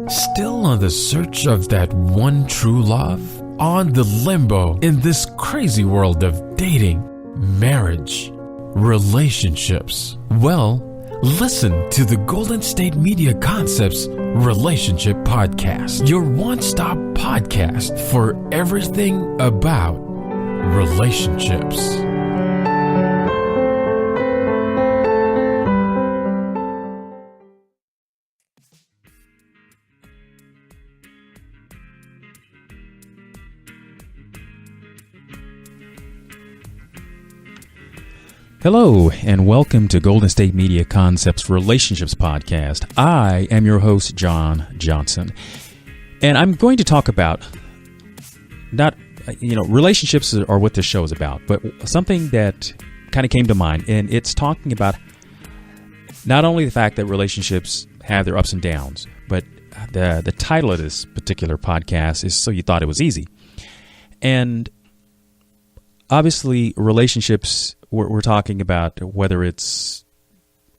Still on the search of that one true love? On the limbo in this crazy world of dating, marriage, relationships? Well, listen to the Golden State Media Concepts Relationship Podcast, your one-stop podcast for everything about relationships. Hello, and welcome to Golden State Media Concepts Relationships Podcast. I am your host, John Johnson, and I'm going to talk about relationships are what this show is about, but something that kind of came to mind, and it's talking about not only the fact that relationships have their ups and downs, but the title of this particular podcast is So You Thought It Was Easy. And obviously, relationships, we're talking about whether it's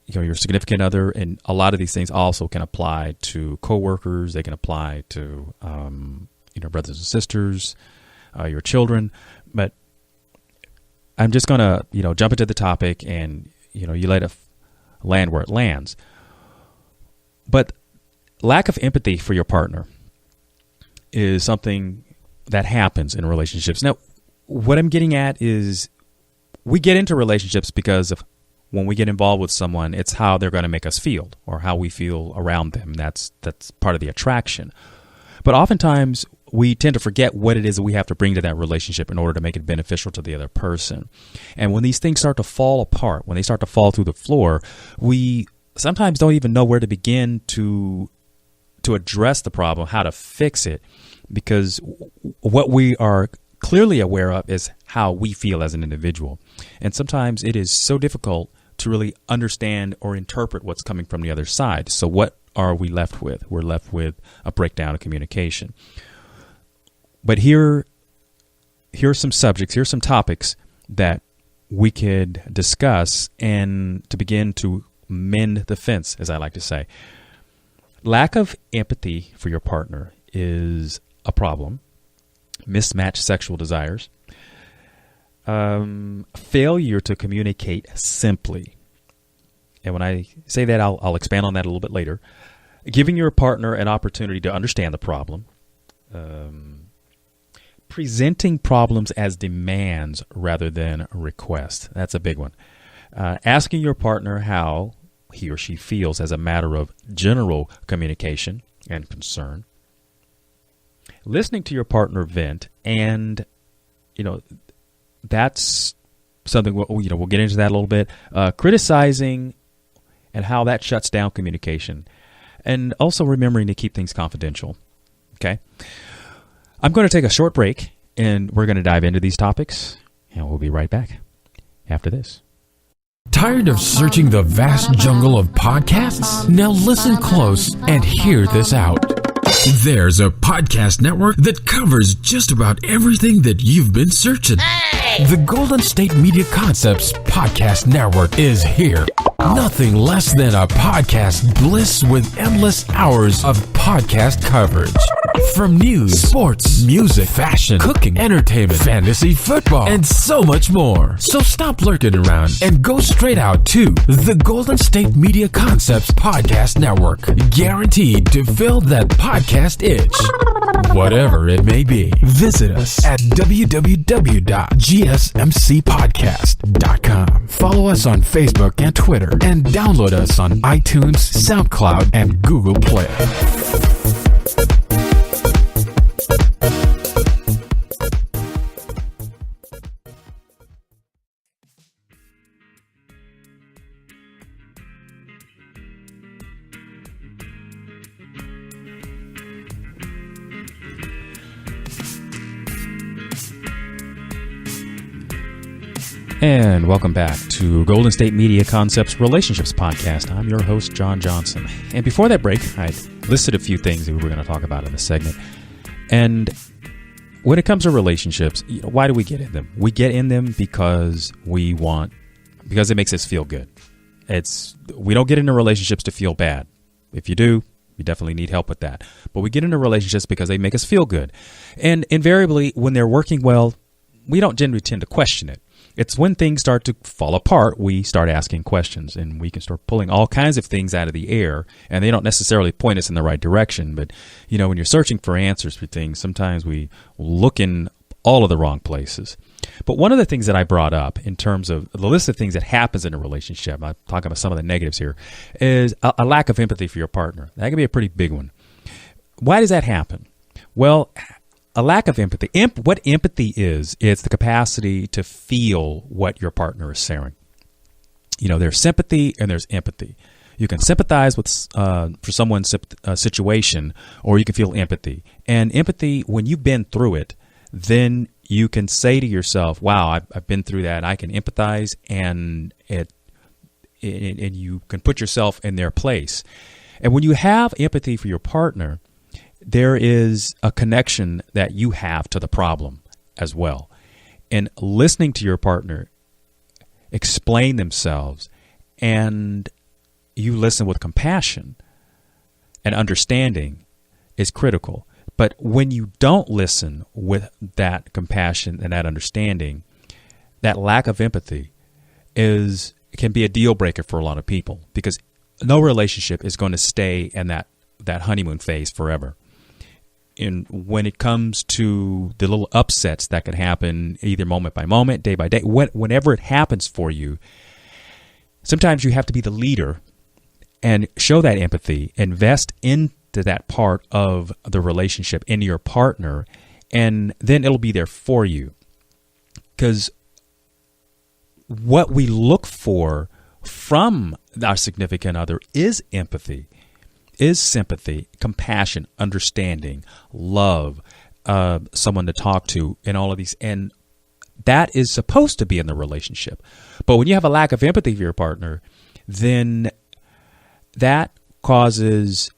your significant other, and a lot of these things also can apply to coworkers. They can apply to brothers and sisters, your children. But I'm just gonna jump into the topic, and you let it land where it lands. But lack of empathy for your partner is something that happens in relationships. Now, what I'm getting at is we get into relationships because of when we get involved with someone, it's how they're going to make us feel or how we feel around them. That's part of the attraction. But oftentimes we tend to forget what it is that we have to bring to that relationship in order to make it beneficial to the other person. And when these things start to fall apart, when they start to fall through the floor, we sometimes don't even know where to begin to address the problem, how to fix it, because what we are clearly aware of is how we feel as an individual. And sometimes it is so difficult to really understand or interpret what's coming from the other side. So what are we left with? We're left with a breakdown of communication. But here's some subjects, here's some topics that we could discuss and to begin to mend the fence, as I like to say. Lack of empathy for your partner is a problem. Mismatched sexual desires, failure to communicate simply. And when I say that, I'll expand on that a little bit later. Giving your partner an opportunity to understand the problem, presenting problems as demands rather than requests. That's a big one. Asking your partner how he or she feels as a matter of general communication and concern. Listening to your partner vent, and that's something we'll get into that a little bit. Criticizing and how that shuts down communication, and also remembering to keep things confidential. Okay, I'm going to take a short break, and we're going to dive into these topics, and we'll be right back after this. Tired of searching the vast jungle of podcasts? Now listen close and hear this out. There's a podcast network that covers just about everything that you've been searching. Hey! The Golden State Media Concepts Podcast Network is here. Nothing less than a podcast bliss with endless hours of podcast coverage. From news, sports, music, fashion, cooking, entertainment, fantasy, football, and so much more. So stop lurking around and go straight out to the Golden State Media Concepts Podcast Network. Guaranteed to fill that podcast itch. Whatever it may be. Visit us at www.gsmcpodcast.com. Follow us on Facebook and Twitter, and download us on iTunes, SoundCloud, and Google Play. And welcome back to Golden State Media Concepts Relationships Podcast. I'm your host, John Johnson. And before that break, I listed a few things that we were going to talk about in this segment. And when it comes to relationships, why do we get in them? We get in them because it makes us feel good. We don't get into relationships to feel bad. If you do, We definitely need help with that. But we get into relationships because they make us feel good. And invariably, when they're working well, we don't generally tend to question it. It's when things start to fall apart, we start asking questions, and we can start pulling all kinds of things out of the air, and they don't necessarily point us in the right direction. But, when you're searching for answers for things, sometimes we look in all of the wrong places. But one of the things that I brought up in terms of the list of things that happens in a relationship, I'm talking about some of the negatives here, is a lack of empathy for your partner. That can be a pretty big one. Why does that happen? Well, a lack of empathy. What empathy is, it's the capacity to feel what your partner is saying. There's sympathy and there's empathy. You can sympathize with for someone's situation, or you can feel empathy. And empathy, when you've been through it, then you can say to yourself, wow, I've been through that. I can empathize, and you can put yourself in their place. And when you have empathy for your partner, there is a connection that you have to the problem as well. And listening to your partner explain themselves, and you listen with compassion and understanding, is critical. But when you don't listen with that compassion and that understanding, that lack of empathy can be a deal breaker for a lot of people, because no relationship is going to stay in that honeymoon phase forever. And when it comes to the little upsets that can happen either moment by moment, day by day, whenever it happens for you, sometimes you have to be the leader and show that empathy, invest into that part of the relationship, in your partner, and then it'll be there for you. Because what we look for from our significant other is empathy, is sympathy, compassion, understanding, love, someone to talk to, and all of these. And that is supposed to be in the relationship. But when you have a lack of empathy for your partner, then that causes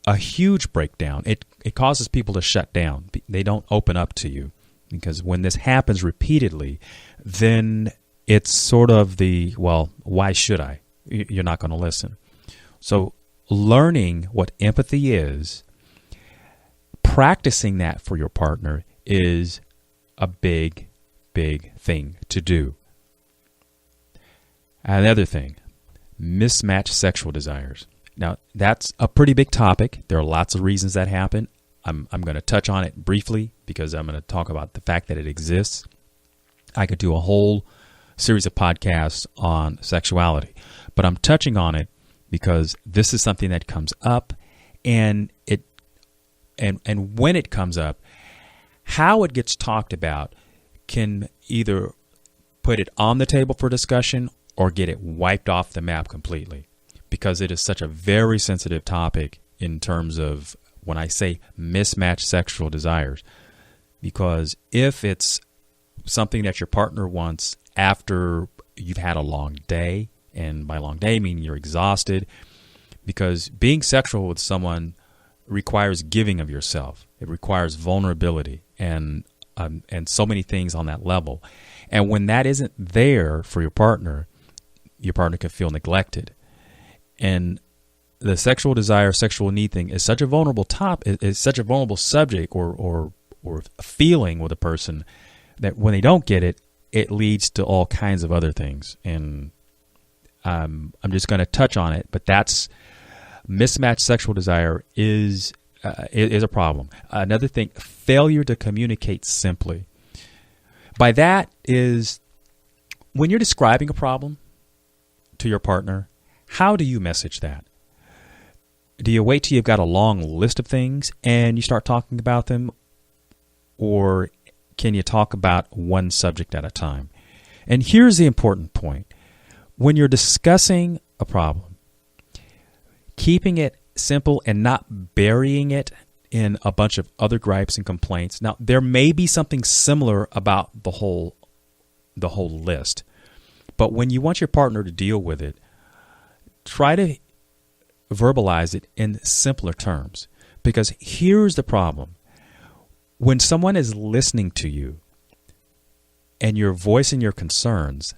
a huge breakdown. It causes people to shut down. They don't open up to you, because when this happens repeatedly, then it's sort of why should I? You're not going to listen. So learning what empathy is, practicing that for your partner, is a big, big thing to do. Another thing, mismatched sexual desires. Now, that's a pretty big topic. There are lots of reasons that happen. I'm going to touch on it briefly, because I'm going to talk about the fact that it exists. I could do a whole series of podcasts on sexuality, but I'm touching on it because this is something that comes up, and when it comes up, how it gets talked about can either put it on the table for discussion or get it wiped off the map completely, because it is such a very sensitive topic in terms of when I say mismatched sexual desires. Because if it's something that your partner wants after you've had a long day, and by long day, meaning you're exhausted, because being sexual with someone requires giving of yourself. It requires vulnerability and so many things on that level. And when that isn't there for your partner can feel neglected. And the sexual desire, sexual need thing is such a vulnerable is such a vulnerable subject or feeling with a person, that when they don't get it, it leads to all kinds of other things. And I'm just going to touch on it, but that's mismatched sexual desire is a problem. Another thing, failure to communicate simply. By that is when you're describing a problem to your partner, how do you message that? Do you wait till you've got a long list of things and you start talking about them? Or can you talk about one subject at a time? And here's the important point. When you're discussing a problem, keeping it simple and not burying it in a bunch of other gripes and complaints. Now, there may be something similar about the whole list, but when you want your partner to deal with it, try to verbalize it in simpler terms. Because here's the problem. When someone is listening to you and you're voicing your concerns,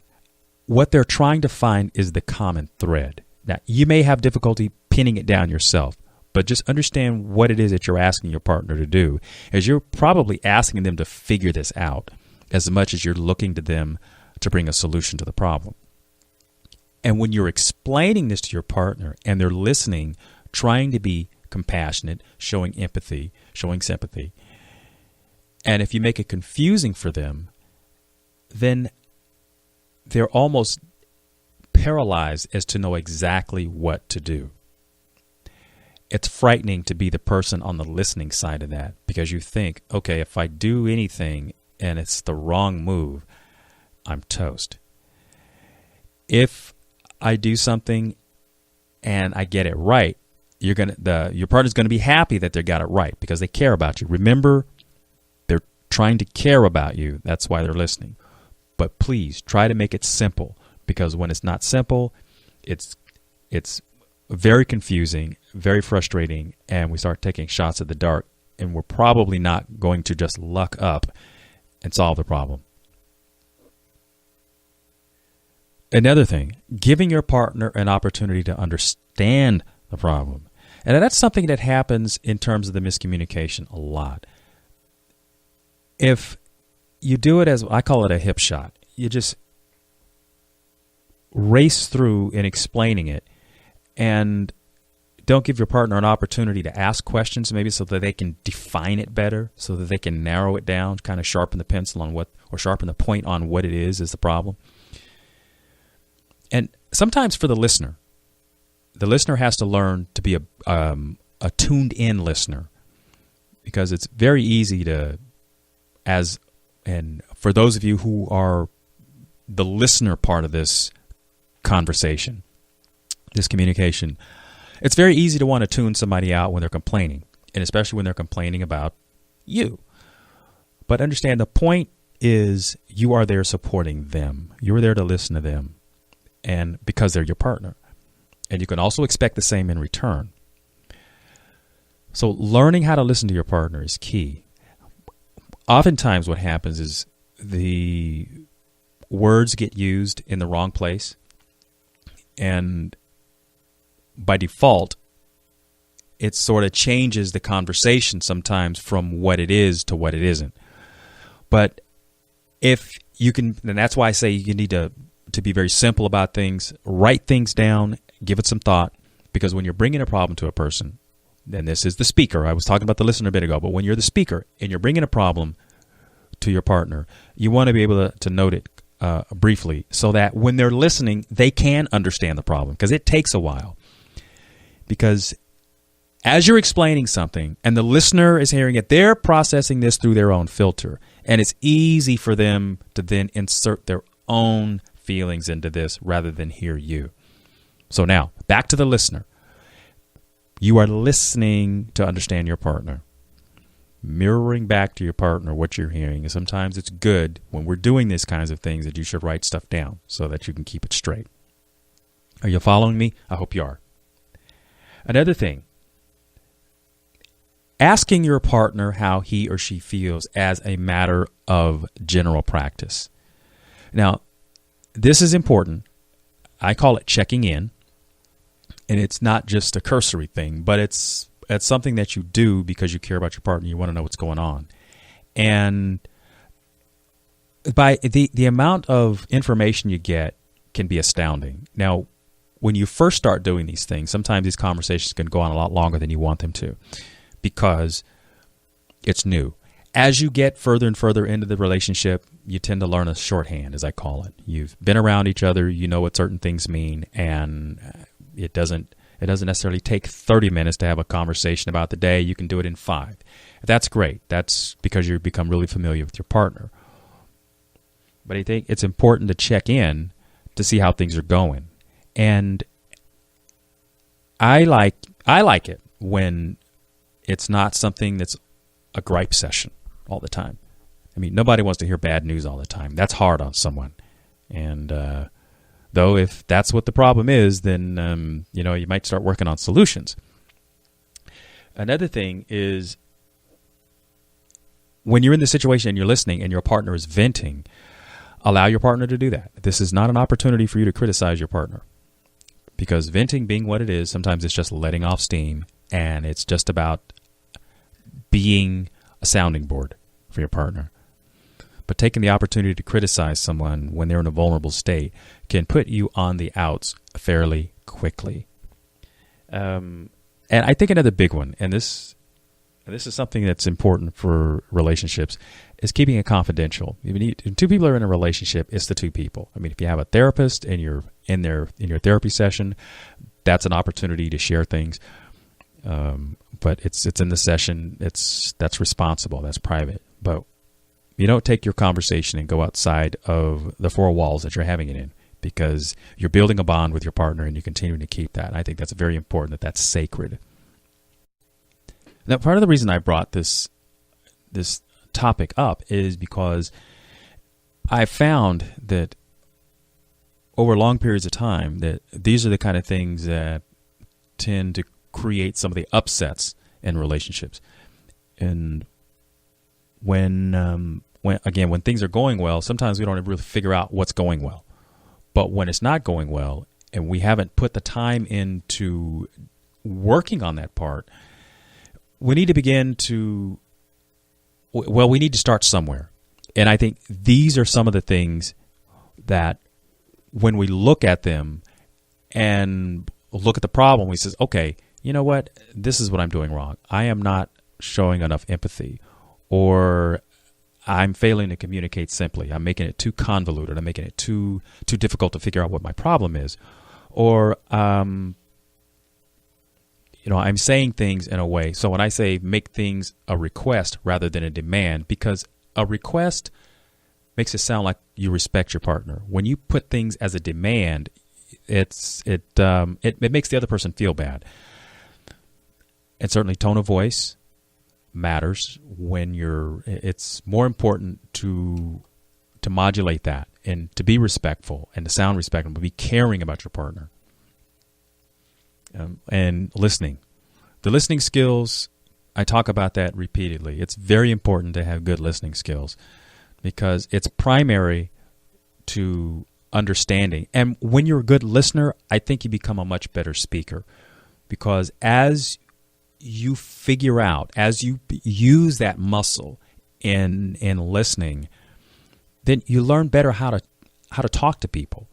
what they're trying to find is the common thread. Now, you may have difficulty pinning it down yourself, but just understand what it is that you're asking your partner to do, as you're probably asking them to figure this out as much as you're looking to them to bring a solution to the problem. And when you're explaining this to your partner and they're listening, trying to be compassionate, showing empathy, showing sympathy, and if you make it confusing for them, then they're almost paralyzed as to know exactly what to do. It's frightening to be the person on the listening side of that, because you think, okay, if I do anything and it's the wrong move, I'm toast. If I do something and I get it right, your partner's going to be happy that they got it right because they care about you. Remember, they're trying to care about you. That's why they're listening. But please try to make it simple, because when it's not simple, it's very confusing, very frustrating, and we start taking shots at the dark, and we're probably not going to just luck up and solve the problem. Another thing, giving your partner an opportunity to understand the problem. And that's something that happens in terms of the miscommunication a lot. If you do it as, I call it a hip shot, you just race through in explaining it and don't give your partner an opportunity to ask questions, maybe so that they can define it better, so that they can narrow it down, kind of sharpen the pencil on what, or sharpen the point on what it is the problem. And sometimes for the listener has to learn to be a tuned-in listener, because it's very easy to, and for those of you who are the listener part of this conversation, this communication, it's very easy to want to tune somebody out when they're complaining, and especially when they're complaining about you. But understand, the point is you are there supporting them. You're there to listen to them, and because they're your partner. And you can also expect the same in return. So learning how to listen to your partner is key. Oftentimes what happens is the words get used in the wrong place, and by default, it sort of changes the conversation sometimes from what it is to what it isn't. But if you can, and that's why I say you need to be very simple about things, write things down, give it some thought, because when you're bringing a problem to a person, and this is the speaker, I was talking about the listener a bit ago, but when you're the speaker and you're bringing a problem to your partner, you want to be able to note it briefly, so that when they're listening, they can understand the problem, because it takes a while. Because as you're explaining something and the listener is hearing it, they're processing this through their own filter, and it's easy for them to then insert their own feelings into this rather than hear you. So now, back to the listener. You are listening to understand your partner, mirroring back to your partner what you're hearing. And sometimes it's good when we're doing these kinds of things that you should write stuff down so that you can keep it straight. Are you following me? I hope you are. Another thing, asking your partner how he or she feels as a matter of general practice. Now, this is important. I call it checking in. And it's not just a cursory thing, but it's something that you do because you care about your partner. You want to know what's going on. And by the amount of information you get can be astounding. Now, when you first start doing these things, sometimes these conversations can go on a lot longer than you want them to, because it's new. As you get further and further into the relationship, you tend to learn a shorthand, as I call it. You've been around each other, you know what certain things mean, and it doesn't necessarily take 30 minutes to have a conversation about the day. You can do it in 5. That's great. That's because you've become really familiar with your partner. But I think it's important to check in to see how things are going. And I like it when it's not something that's a gripe session all the time. I mean, nobody wants to hear bad news all the time. That's hard on someone. And though if that's what the problem is, then you might start working on solutions. Another thing is, when you're in the situation and you're listening and your partner is venting, allow your partner to do that. This is not an opportunity for you to criticize your partner, because venting being what it is, sometimes it's just letting off steam, and it's just about being a sounding board for your partner. But taking the opportunity to criticize someone when they're in a vulnerable state can put you on the outs fairly quickly. And I think another big one, and this is something that's important for relationships, is keeping it confidential. If two people are in a relationship, it's the two people. I mean, if you have a therapist and you're in your therapy session, that's an opportunity to share things. But it's in the session. That's responsible. That's private. But you don't take your conversation and go outside of the four walls that you're having it in, because you're building a bond with your partner and you're continuing to keep that. And I think that's very important, that's sacred. Now, part of the reason I brought this topic up is because I found that over long periods of time that these are the kind of things that tend to create some of the upsets in relationships. And when things are going well, sometimes we don't really figure out what's going well. But when it's not going well and we haven't put the time into working on that part, we need to we need to start somewhere. And I think these are some of the things that when we look at them and look at the problem, we say, okay, you know what? This is what I'm doing wrong. I am not showing enough empathy, or I'm failing to communicate simply. I'm making it too convoluted. I'm making it too difficult to figure out what my problem is. Or, I'm saying things in a way. So when I say make things a request rather than a demand, because a request makes it sound like you respect your partner. When you put things as a demand, it makes the other person feel bad. And certainly tone of voice matters when it's more important to modulate that and to be respectful and to sound respectful, but be caring about your partner. And listening. The listening skills, I talk about that repeatedly. It's very important to have good listening skills because it's primary to understanding. And when you're a good listener, I think you become a much better speaker, because as you figure out, as you use that muscle in listening, then you learn better how to talk to people,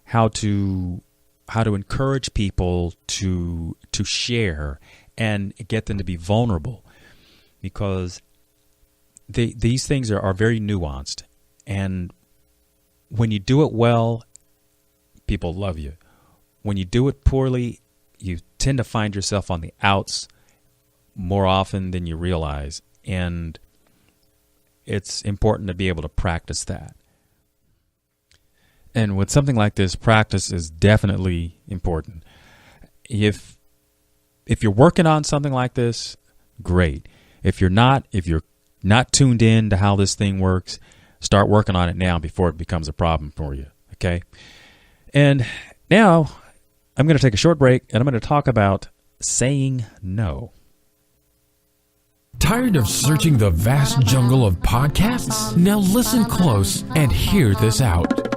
how to encourage people to share and get them to be vulnerable, because these things are very nuanced. And when you do it well, people love you. When you do it poorly, you tend to find yourself on the outs more often than you realize. And it's important to be able to practice that. And with something like this, practice is definitely important. If you're working on something like this, great. If you're not tuned in to how this thing works, start working on it now before it becomes a problem for you, okay? And now I'm going to take a short break, and I'm going to talk about saying no. Tired of searching the vast jungle of podcasts? Now listen close and hear this out.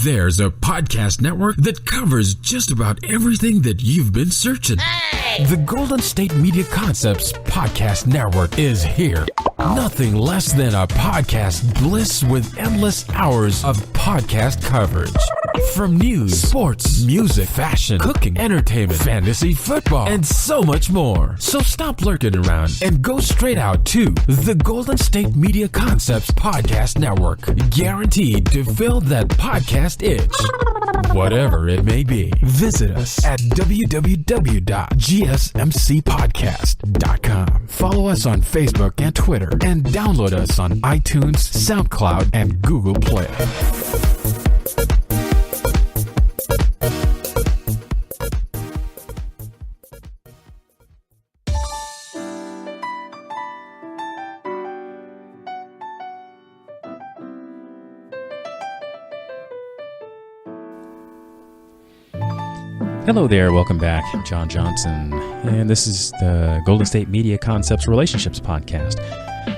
There's a podcast network that covers just about everything that you've been searching. Hey! The Golden State Media Concepts Podcast Network is here. Nothing less than a podcast bliss with endless hours of podcast coverage. From news, sports, music, fashion, cooking, entertainment, fantasy, football, and so much more. So stop lurking around and go straight out to the Golden State Media Concepts Podcast Network. Guaranteed to fill that podcast itch. Whatever it may be. Visit us at www.gsmcpodcast.com. Follow us on Facebook and Twitter, and download us on iTunes, SoundCloud, and Google Play. Hello there, welcome back. I'm John Johnson, and this is the Golden State Media Concepts Relationships Podcast.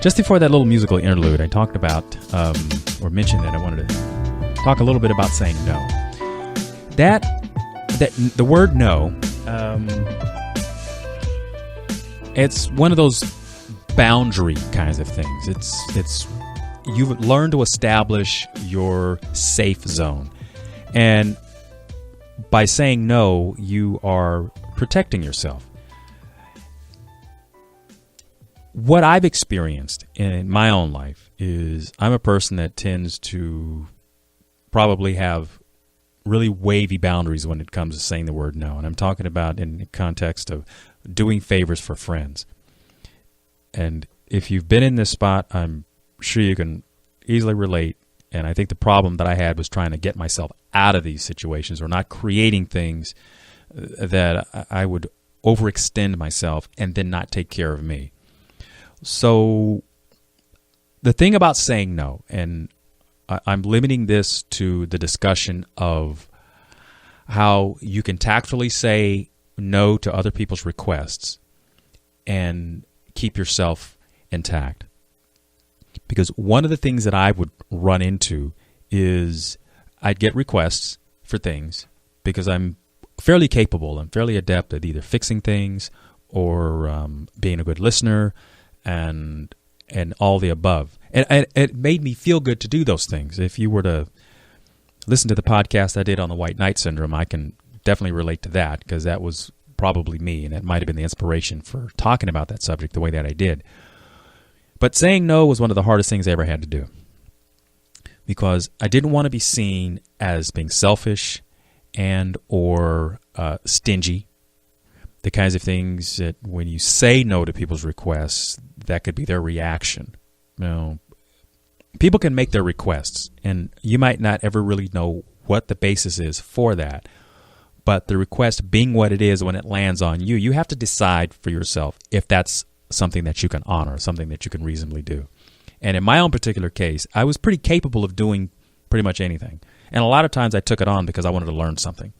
Just before that little musical interlude, I talked about, or mentioned that I wanted to talk a little bit about saying no. That the word no, It's one of those boundary kinds of things. It's you've learned to establish your safe zone. And by saying no, you are protecting yourself. What I've experienced in my own life is I'm a person that tends to probably have really wavy boundaries when it comes to saying the word no. And I'm talking about in the context of doing favors for friends. And if you've been in this spot, I'm sure you can easily relate. And I think the problem that I had was trying to get myself out of these situations, or not creating things that I would overextend myself and then not take care of me. So the thing about saying no, and I'm limiting this to the discussion of how you can tactfully say no to other people's requests and keep yourself intact. Because one of the things that I would run into is I'd get requests for things because I'm fairly capable and fairly adept at either fixing things or being a good listener and all the above. And it made me feel good to do those things. If you were to listen to the podcast I did on the White Knight Syndrome, I can definitely relate to that, because that was probably me, and that might have been the inspiration for talking about that subject the way that I did. But saying no was one of the hardest things I ever had to do, because I didn't want to be seen as being selfish and or stingy. The kinds of things that when you say no to people's requests, that could be their reaction. You know, people can make their requests, and you might not ever really know what the basis is for that. But the request being what it is, when it lands on you, you have to decide for yourself if that's something that you can honor, something that you can reasonably do. And in my own particular case, I was pretty capable of doing pretty much anything. And a lot of times I took it on because I wanted to learn something.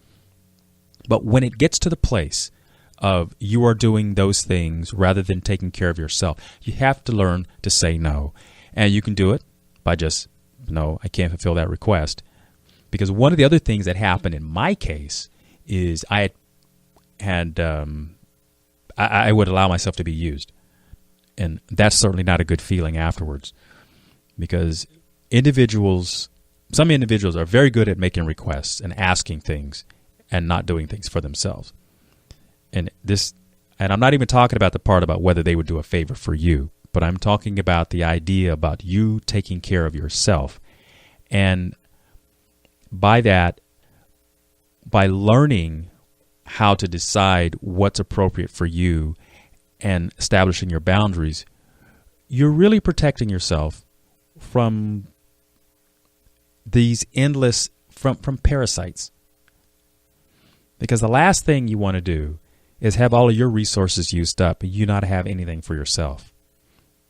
But when it gets to the place of you are doing those things rather than taking care of yourself, you have to learn to say no. And you can do it by just, no, I can't fulfill that request. Because one of the other things that happened in my case is I would allow myself to be used. And that's certainly not a good feeling afterwards, because some individuals are very good at making requests and asking things and not doing things for themselves. And I'm not even talking about the part about whether they would do a favor for you, but I'm talking about the idea about you taking care of yourself. And by that, by learning how to decide what's appropriate for you and establishing your boundaries, you're really protecting yourself from these endless, from parasites. Because the last thing you want to do is have all of your resources used up and you not have anything for yourself.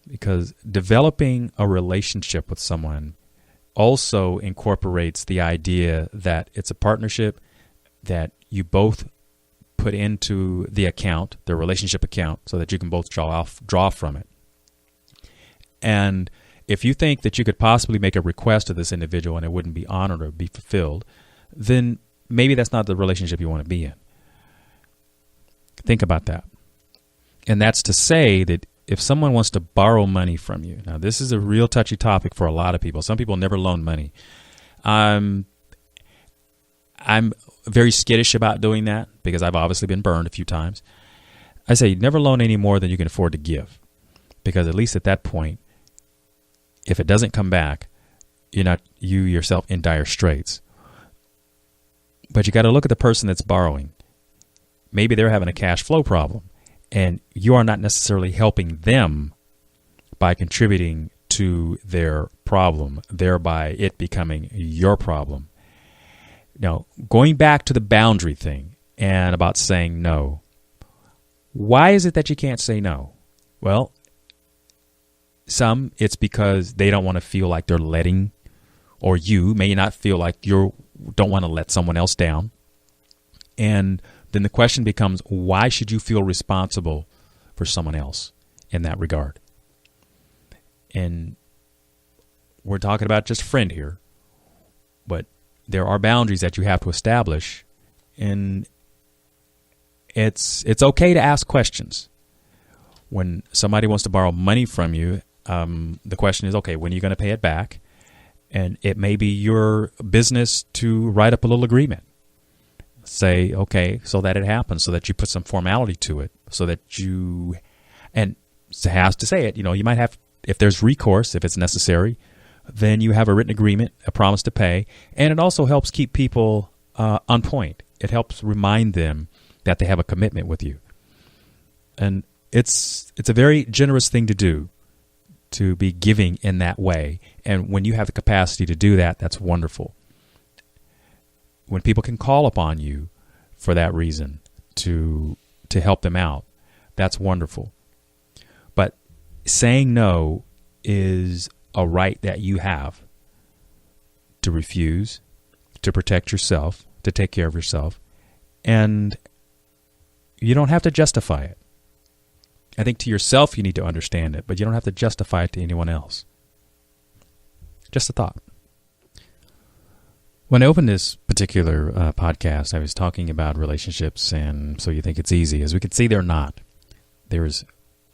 Because developing a relationship with someone also incorporates the idea that it's a partnership, that you both put into the account, the relationship account, so that you can both draw from it. And if you think that you could possibly make a request to this individual and it wouldn't be honored or be fulfilled, then maybe that's not the relationship you want to be in. Think about that. And that's to say that if someone wants to borrow money from you, now this is a real touchy topic for a lot of people. Some people never loan money. I'm very skittish about doing that because I've obviously been burned a few times. I say never loan any more than you can afford to give, because at least at that point, if it doesn't come back, you're not you yourself in dire straits. But you got to look at the person that's borrowing. Maybe they're having a cash flow problem, and you are not necessarily helping them by contributing to their problem, thereby it becoming your problem. Now, going back to the boundary thing and about saying no, why is it that you can't say no? Well, some it's because they don't want to feel like they're letting, or you may not feel like you don't want to let someone else down. And then the question becomes, why should you feel responsible for someone else in that regard? And we're talking about just a friend here, but there are boundaries that you have to establish, and it's okay to ask questions. when somebody wants to borrow money from you, the question is, okay, when are you going to pay it back? And it may be your business to write up a little agreement. Say, okay, so that it happens, so that you put some formality to it, so that you, and has to say it, you might have, if there's recourse, if it's necessary, then you have a written agreement, a promise to pay, and it also helps keep people on point. It helps remind them that they have a commitment with you. And it's a very generous thing to do, to be giving in that way. And when you have the capacity to do that, that's wonderful. When people can call upon you for that reason to help them out, that's wonderful. But saying no is a right that you have to refuse, to protect yourself, to take care of yourself, and you don't have to justify it. I think to yourself you need to understand it, but you don't have to justify it to anyone else. Just a thought. When I opened this particular podcast, I was talking about relationships, and so you think it's easy. As we can see, they're not. There's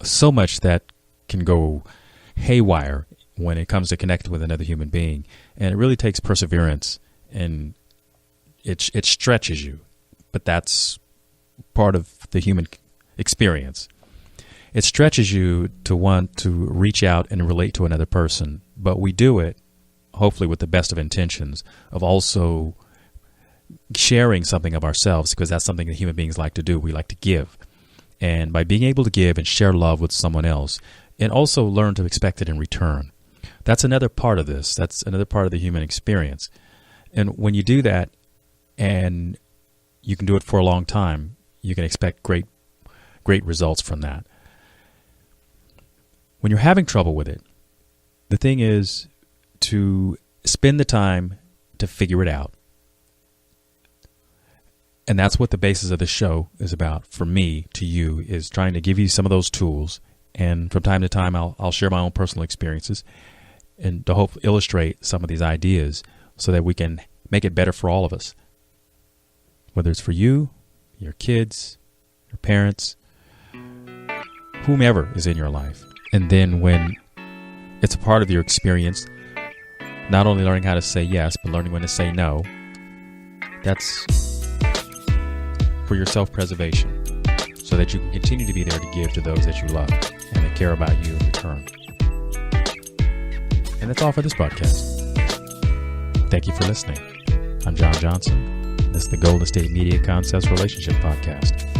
so much that can go haywire when it comes to connecting with another human being, and it really takes perseverance, and it stretches you, but that's part of the human experience. It stretches you to want to reach out and relate to another person, but we do it hopefully with the best of intentions of also sharing something of ourselves, because that's something that human beings like to do. We like to give. And by being able to give and share love with someone else, and also learn to expect it in return, that's another part of this. That's another part of the human experience. And when you do that, and you can do it for a long time, you can expect great results from that. When you're having trouble with it, the thing is to spend the time to figure it out. And that's what the basis of the show is about for me to you, is trying to give you some of those tools. And from time to time, I'll share my own personal experiences and to hope illustrate some of these ideas so that we can make it better for all of us. Whether it's for you, your kids, your parents, whomever is in your life. And then when it's a part of your experience, not only learning how to say yes, but learning when to say no, that's for your self-preservation, so that you can continue to be there to give to those that you love and that care about you in return. And that's all for this podcast. Thank you for listening. I'm John Johnson. This is the Golden State Media Concepts Relationship Podcast.